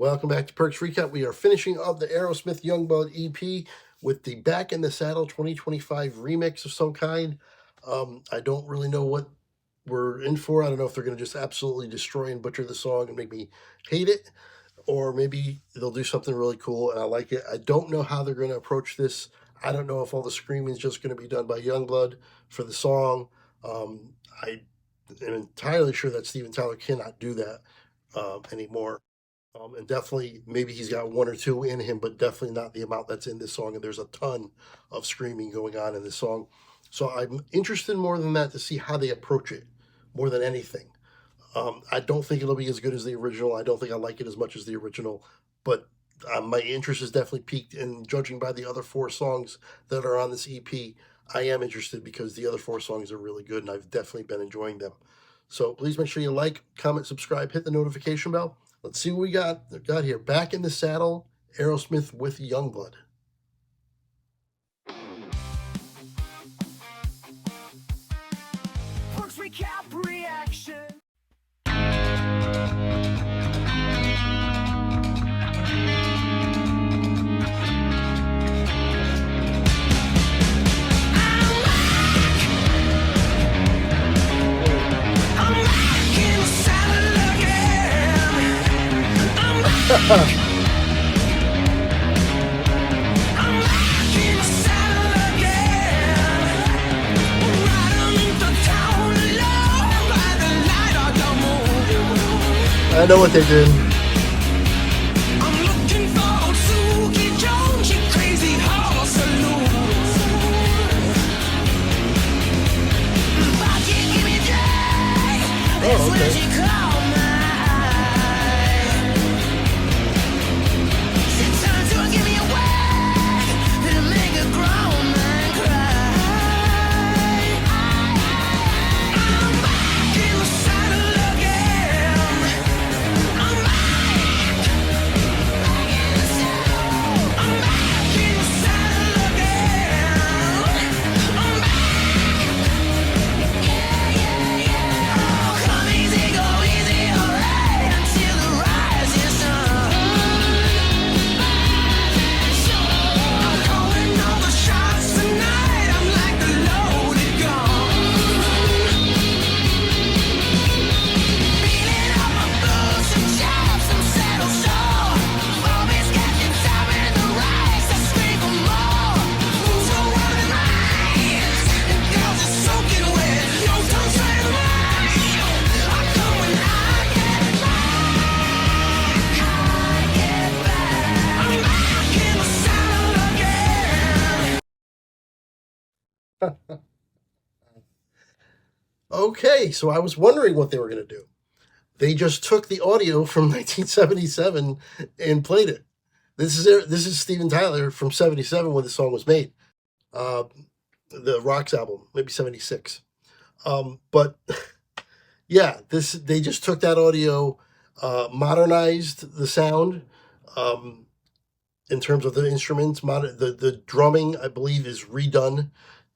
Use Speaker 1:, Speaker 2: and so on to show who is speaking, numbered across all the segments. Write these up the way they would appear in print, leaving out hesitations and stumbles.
Speaker 1: Welcome back to Perks Recap. We are finishing up the AEROSMITH YUNGBLUD EP with the Back in the Saddle 2025 remix of some kind. I don't really know what we're in for. I don't know if they're going to just absolutely destroy and butcher the song and make me hate it, or maybe they'll do something really cool and I like it. I don't know how they're going to approach this. I don't know if all the screaming is just going to be done by Youngblood for the song. I am entirely sure that Steven Tyler cannot do that anymore. And definitely, maybe he's got one or two in him, but definitely not the amount that's in this song. And there's a ton of screaming going on in this song. So I'm interested more than that to see how they approach it more than anything. I don't think it'll be as good as the original. I don't think I like it as much as the original, but my interest is definitely peaked. And judging by the other 4 songs that are on this EP, I am interested because the other 4 songs are really good and I've definitely been enjoying them. So please make sure you like, comment, subscribe, hit the notification bell. Let's see what we got here. Back in the Saddle, AEROSMITH with Youngblood.
Speaker 2: Perks Recap Reaction.
Speaker 1: I know what they did. Oh, okay. Okay, so I was wondering what they were going to do. They just took the audio from 1977 and played it. This is Steven Tyler from 77 when the song was made. The Rocks album, maybe 76. But yeah, they just took that audio, modernized the sound in terms of the instruments. The drumming, I believe, is redone.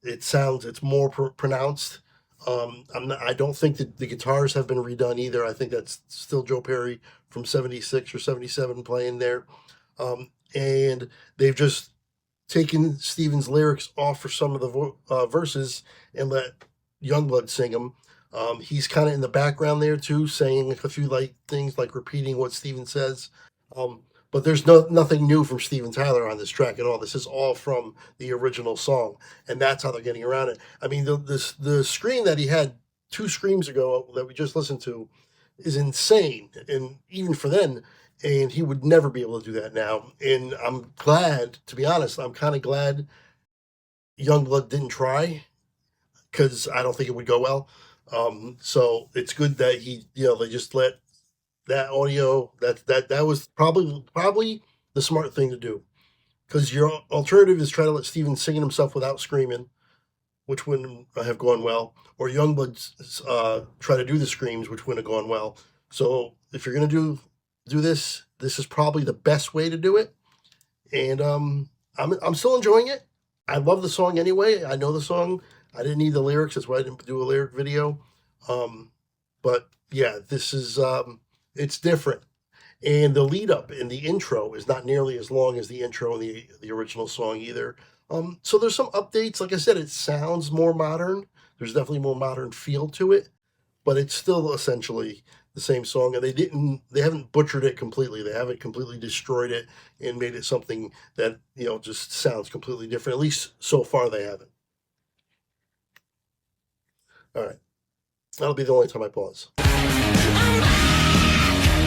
Speaker 1: It's more pronounced. I don't think that the guitars have been redone either. I think that's still Joe Perry from 76 or 77 playing there. And they've just taken Steven's lyrics off for some of the verses and let Youngblood sing them. He's kind of in the background there too, saying a few things like repeating what Steven says. But there's nothing new from Steven Tyler on this track at all. This is all from the original song, and that's how they're getting around it. I mean, the scream that he had 2 screams ago that we just listened to is insane, and even for then, and he would never be able to do that now. And I'm glad, to be honest, I'm kind of glad Youngblood didn't try, because I don't think it would go well. So it's good that they just let that audio, that was probably the smart thing to do, because your alternative is try to let Steven sing it himself without screaming, which wouldn't have gone well, or Youngblood try to do the screams, which wouldn't have gone well. So if you're gonna do this is probably the best way to do it, and I'm still enjoying it. I love the song anyway. I know the song. I didn't need the lyrics. That's why I didn't do a lyric video. But yeah, this is it's different, And the lead up in the intro is not nearly as long as the intro in the original song either. So there's some updates. Like I said, it sounds more modern. There's definitely more modern feel to it, but it's still essentially the same song. And they haven't butchered it completely. They haven't completely destroyed it and made it something that, just sounds completely different. At least so far they haven't. All right. That'll be the only time I pause. All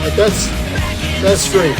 Speaker 1: right, that's great.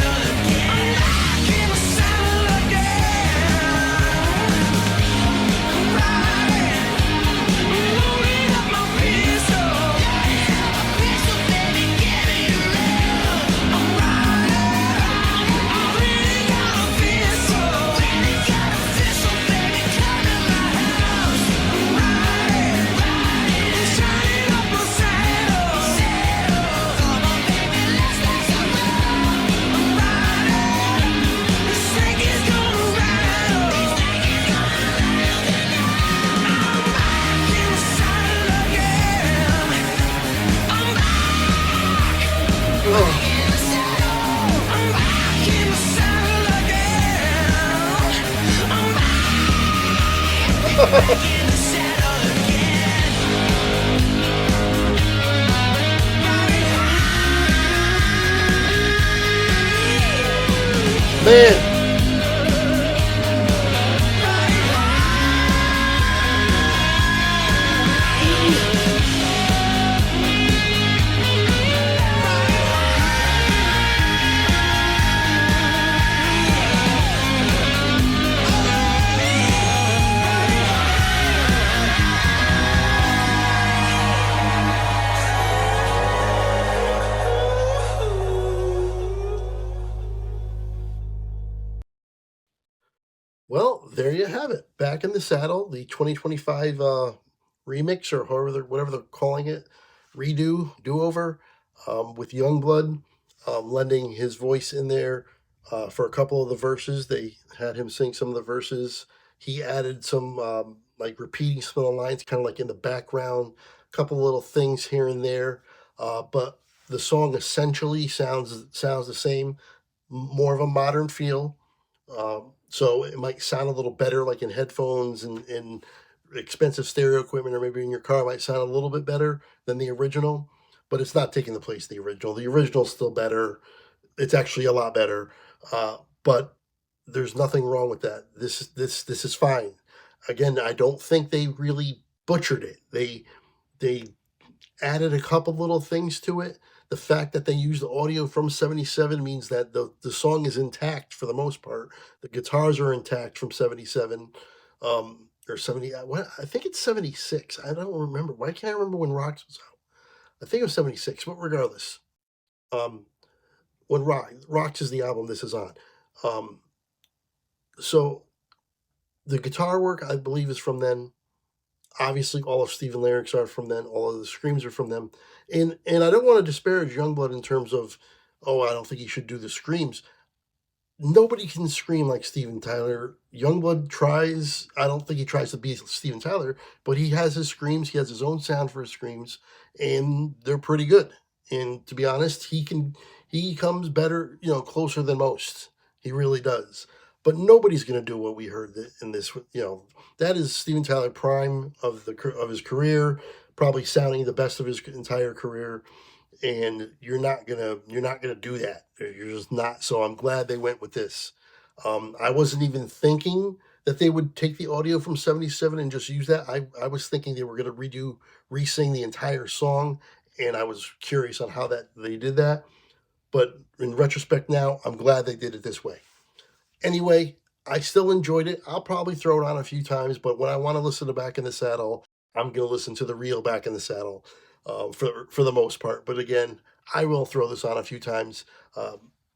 Speaker 1: Man, well, there you have it. Back in the Saddle, the 2025 remix, or whatever they're calling it, redo, do over, with Youngblood lending his voice in there for a couple of the verses. They had him sing some of the verses. He added some like repeating some of the lines, kind of like in the background, a couple little things here and there. But the song essentially sounds the same, more of a modern feel. So it might sound a little better, like in headphones and expensive stereo equipment, or maybe in your car, it might sound a little bit better than the original. But it's not taking the place of the original. The original's still better. It's actually a lot better. But there's nothing wrong with that. This is fine. Again, I don't think they really butchered it. They added a couple little things to it. The fact that they used the audio from 77 means that the song is intact for the most part. The guitars are intact from 77, or 70. What, I think it's 76. I don't remember. Why can't I remember when Rocks was out? I think it was 76, but regardless. When Rocks is the album this is on. So the guitar work, I believe, is from then. Obviously, all of Stephen lyrics are from then. All of the screams are from them. And I don't want to disparage Youngblood in terms of, oh, I don't think he should do the screams. Nobody can scream like Steven Tyler. Youngblood tries. I don't think he tries to be Steven Tyler, but he has his screams. He has his own sound for his screams, and they're pretty good. And to be honest, he comes better, closer than most. He really does. But nobody's going to do what we heard in this. That is Steven Tyler prime of his career, probably sounding the best of his entire career. And you're not gonna do that. You're just not. So I'm glad they went with this. I wasn't even thinking that they would take the audio from 77 and just use that. I was thinking they were gonna re-sing the entire song, and I was curious on how that they did that. But in retrospect now, I'm glad they did it this way. Anyway, I still enjoyed it. I'll probably throw it on a few times, but when I want to listen to Back in the Saddle, I'm going to listen to the real Back in the Saddle for the most part. But again, I will throw this on a few times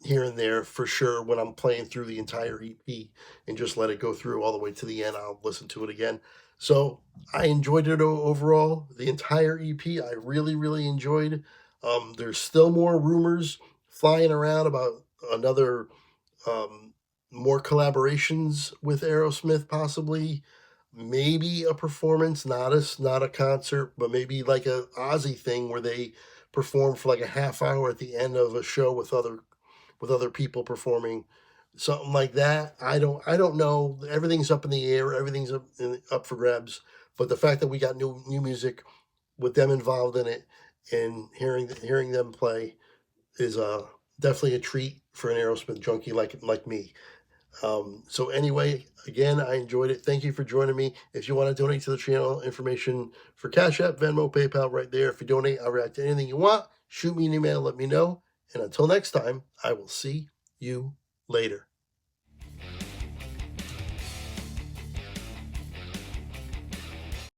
Speaker 1: here and there for sure when I'm playing through the entire EP and just let it go through all the way to the end. I'll listen to it again. So I enjoyed it overall. The entire EP I really, really enjoyed. There's still more rumors flying around about another more collaborations with Aerosmith, possibly. Maybe a performance, not a concert, but maybe like a Ozzy thing where they perform for like a half hour at the end of a show with other with other people performing, something like that. I don't know. Everything's up in the air. Everything's up for grabs. But the fact that we got new music with them involved in it and hearing them play is definitely a treat for an Aerosmith junkie like me. So anyway, again, I enjoyed it. Thank you for joining me. If you want to donate to the channel, information for Cash App, Venmo, PayPal right there. If you donate, I'll react to anything you want. Shoot me an email, let me know. And until next time, I will see you later.